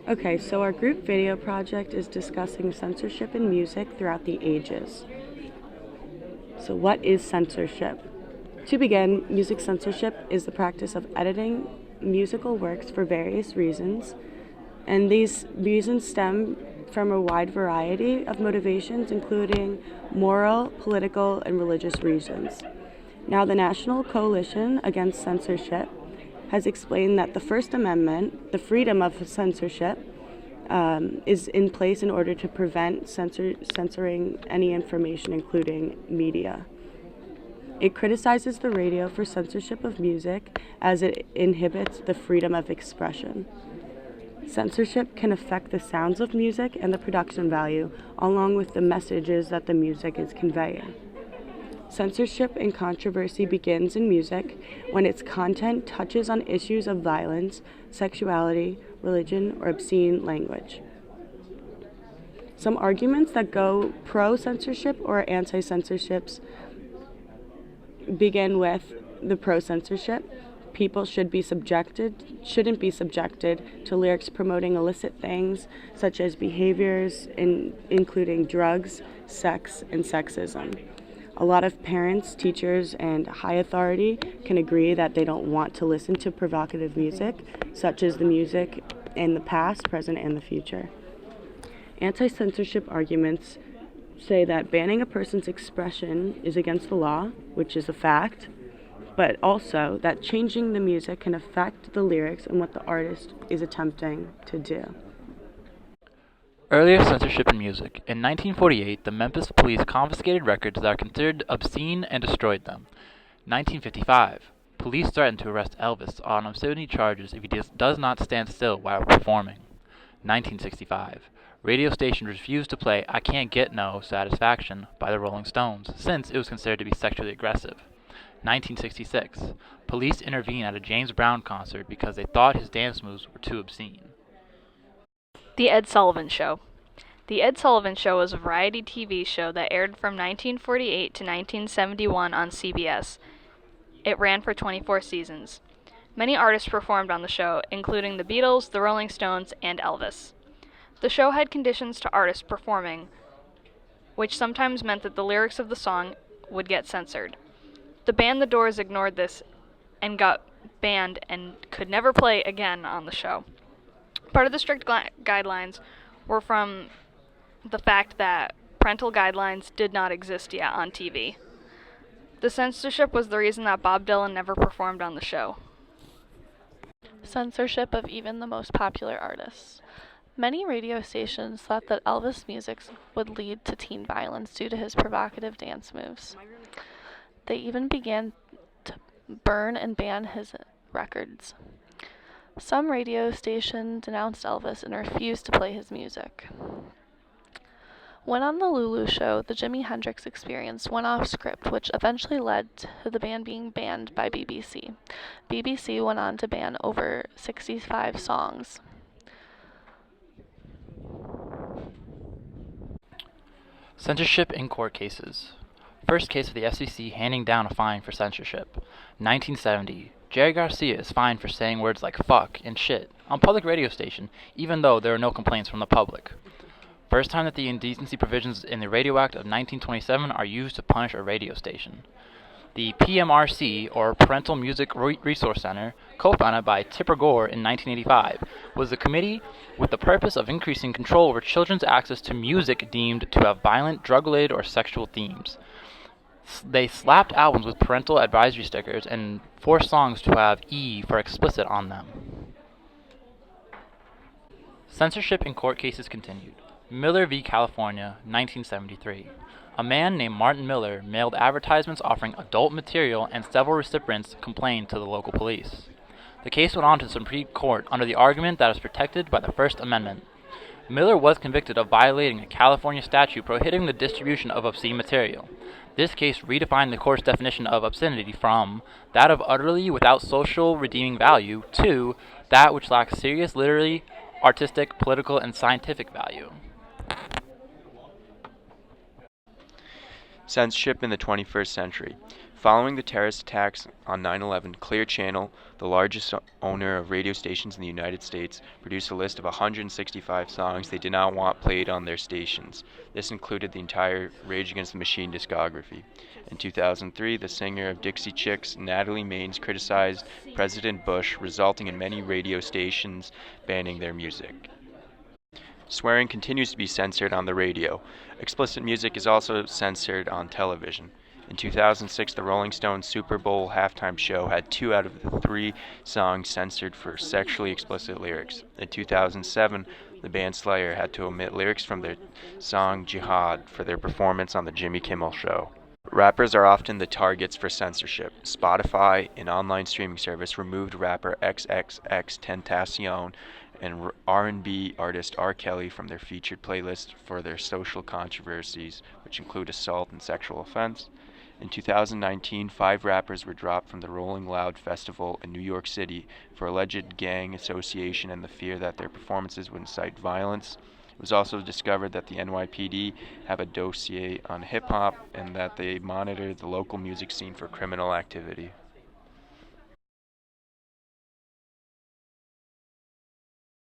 Okay, so our group video project is discussing censorship in music throughout the ages. So, what is censorship? To begin, music censorship is the practice of editing musical works for various reasons, and these reasons stem from a wide variety of motivations, including moral, political, and religious reasons. Now, the National Coalition Against Censorship has explained that the First Amendment, the freedom of censorship, is in place in order to prevent censoring any information, including media. It criticizes the radio for censorship of music as it inhibits the freedom of expression. Censorship can affect the sounds of music and the production value, along with the messages that the music is conveying. Censorship and controversy begins in music when its content touches on issues of violence, sexuality, religion, or obscene language. Some arguments that go pro-censorship or anti-censorships begin with the pro-censorship. People shouldn't be subjected to lyrics promoting illicit things such as behaviors including drugs, sex, and sexism. A lot of parents, teachers, and high authority can agree that they don't want to listen to provocative music, such as the music in the past, present, and the future. Anti-censorship arguments say that banning a person's expression is against the law, which is a fact, but also that changing the music can affect the lyrics and what the artist is attempting to do. Earlier censorship in music. In 1948, the Memphis police confiscated records that are considered obscene and destroyed them. 1955, police threatened to arrest Elvis on obscenity charges if he does not stand still while performing. 1965, radio stations refused to play I Can't Get No Satisfaction by the Rolling Stones, since it was considered to be sexually aggressive. 1966, police intervened at a James Brown concert because they thought his dance moves were too obscene. The Ed Sullivan Show. The Ed Sullivan Show was a variety TV show that aired from 1948 to 1971 on CBS. It ran for 24 seasons. Many artists performed on the show, including the Beatles, the Rolling Stones, and Elvis. The show had conditions to artists performing, which sometimes meant that the lyrics of the song would get censored. The band The Doors ignored this and got banned and could never play again on the show. Part of the strict guidelines were from the fact that parental guidelines did not exist yet on TV. The censorship was the reason that Bob Dylan never performed on the show. Censorship of even the most popular artists. Many radio stations thought that Elvis' music would lead to teen violence due to his provocative dance moves. They even began to burn and ban his records. Some radio stations denounced Elvis and refused to play his music. When on the Lulu Show, the Jimi Hendrix Experience went off script, which eventually led to the band being banned by BBC. BBC went on to ban over 65 songs. Censorship in court cases. First case of the FCC handing down a fine for censorship. 1970. Jerry Garcia is fined for saying words like fuck and shit on public radio station, even though there are no complaints from the public. First time that the indecency provisions in the Radio Act of 1927 are used to punish a radio station. The PMRC, or Parental Music Resource Center, co-founded by Tipper Gore in 1985, was a committee with the purpose of increasing control over children's access to music deemed to have violent, drug-related, or sexual themes. They slapped albums with parental advisory stickers and forced songs to have E for explicit on them. Censorship in court cases continued. Miller v. California, 1973. A man named Martin Miller mailed advertisements offering adult material, and several recipients complained to the local police. The case went on to the Supreme Court under the argument that it was protected by the First Amendment. Miller was convicted of violating a California statute prohibiting the distribution of obscene material. This case redefined the court's definition of obscenity from that of utterly without social redeeming value to that which lacks serious literary, artistic, political, and scientific value. Censorship in the 21st century. Following the terrorist attacks on 9/11, Clear Channel, the largest owner of radio stations in the United States, produced a list of 165 songs they did not want played on their stations. This included the entire Rage Against the Machine discography. In 2003, the singer of Dixie Chicks, Natalie Maines, criticized President Bush, resulting in many radio stations banning their music. Swearing continues to be censored on the radio. Explicit music is also censored on television. In 2006, the Rolling Stones Super Bowl halftime show had 2 out of the 3 songs censored for sexually explicit lyrics. In 2007, the band Slayer had to omit lyrics from their song Jihad for their performance on the Jimmy Kimmel Show. Rappers are often the targets for censorship. Spotify, an online streaming service, removed rapper XXXTentacion and R&B artist R. Kelly from their featured playlist for their social controversies, which include assault and sexual offense. In 2019, 5 rappers were dropped from the Rolling Loud Festival in New York City for alleged gang association and the fear that their performances would incite violence. It was also discovered that the NYPD have a dossier on hip-hop and that they monitor the local music scene for criminal activity.